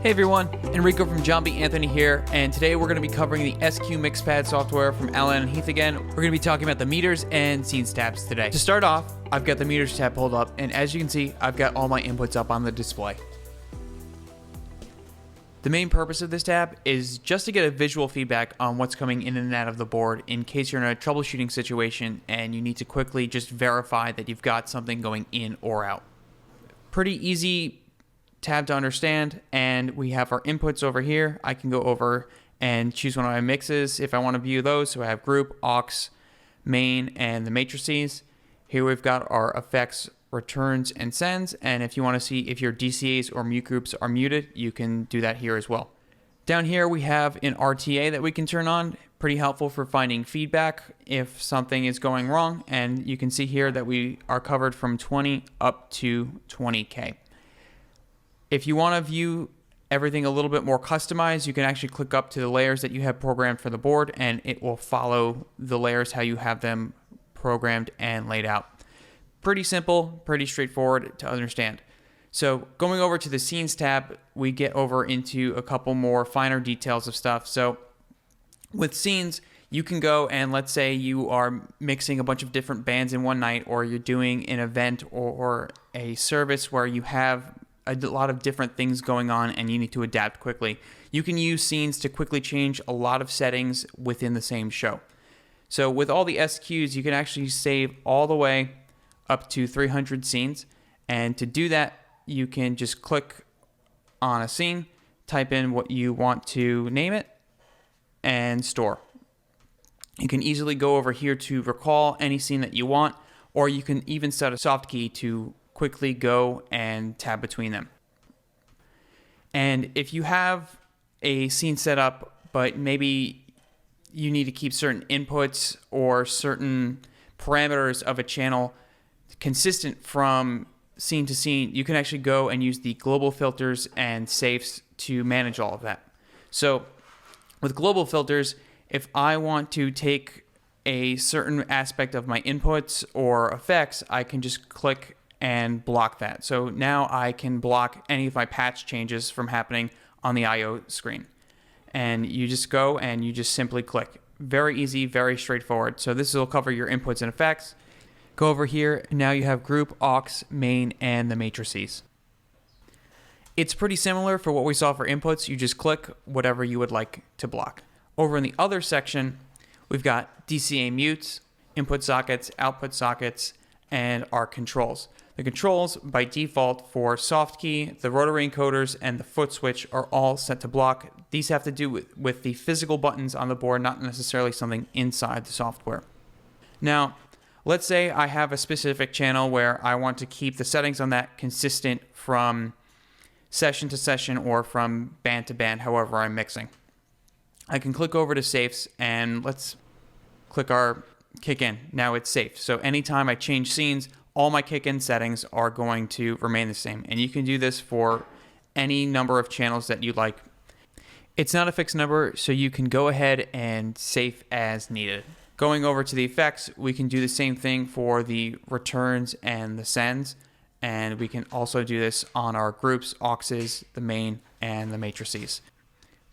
Hey everyone, Enrico from John B. Anthony here, and today we're going to be covering the SQ Mixpad software from Alan and Heath again. We're going to be talking about the meters and scenes tabs today. To start off, I've got the meters tab pulled up, and as you can see, I've got all my inputs up on the display. The main purpose of this tab is just to get a visual feedback on what's coming in and out of the board in case you're in a troubleshooting situation and you need to quickly just verify that you've got something going in or out. Pretty easy tab to understand, and we have our inputs over here. I can go over and choose one of my mixes if I want to view those. So I have group, aux, main, and the matrices. Here we've got our effects, returns, and sends, and if you want to see if your DCAs or mute groups are muted, you can do that here as well. Down here we have an RTA that we can turn on, pretty helpful for finding feedback if something is going wrong, and you can see here that we are covered from 20 up to 20K. If you want to view everything a little bit more customized, you can actually click up to the layers that you have programmed for the board, and it will follow the layers how you have them programmed and laid out. Pretty simple, pretty straightforward to understand. So going over to the scenes tab, we get over into a couple more finer details of stuff. So with scenes, you can go and let's say you are mixing a bunch of different bands in one night, or you're doing an event or a service where you have a lot of different things going on and you need to adapt quickly. You can use scenes to quickly change a lot of settings within the same show. So with all the SQs, you can actually save all the way up to 300 scenes. And to do that, you can just click on a scene, type in what you want to name it, and store. You can easily go over here to recall any scene that you want, or you can even set a soft key to quickly go and tab between them. And if you have a scene set up, but maybe you need to keep certain inputs or certain parameters of a channel consistent from scene to scene, you can actually go and use the global filters and safes to manage all of that. So with global filters, if I want to take a certain aspect of my inputs or effects, I can just click and block that. So now I can block any of my patch changes from happening on the IO screen. And you just go and you just simply click. Very easy, very straightforward. So this will cover your inputs and effects. Go over here, and now you have group, aux, main, and the matrices. It's pretty similar for what we saw for inputs. You just click whatever you would like to block. Over in the other section, we've got DCA mutes, input sockets, output sockets, and our controls. The controls by default for soft key, the rotary encoders, and the foot switch are all set to block. These have to do with the physical buttons on the board, not necessarily something inside the software. Now, let's say I have a specific channel where I want to keep the settings on that consistent from session to session or from band to band, however I'm mixing. I can click over to safes and let's click our kick in. Now it's safe. So anytime I change scenes, all my kick-in settings are going to remain the same. And you can do this for any number of channels that you like. It's not a fixed number, so you can go ahead and safe as needed. Going over to the effects, we can do the same thing for the returns and the sends. And we can also do this on our groups, auxes, the main, and the matrices.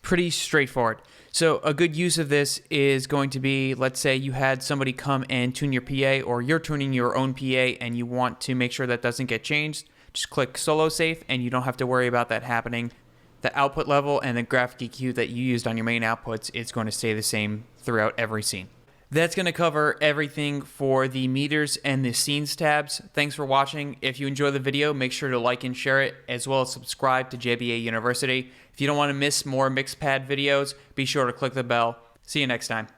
Pretty straightforward. So a good use of this is going to be, let's say you had somebody come and tune your PA, or you're tuning your own PA and you want to make sure that doesn't get changed. Just click solo safe and you don't have to worry about that happening. The output level and the graphic EQ that you used on your main outputs is going to stay the same throughout every scene. That's going to cover everything for the meters and the scenes tabs. Thanks for watching. If you enjoy the video, make sure to like and share it, as well as subscribe to JBA University. If you don't want to miss more Mixpad videos, be sure to click the bell. See you next time.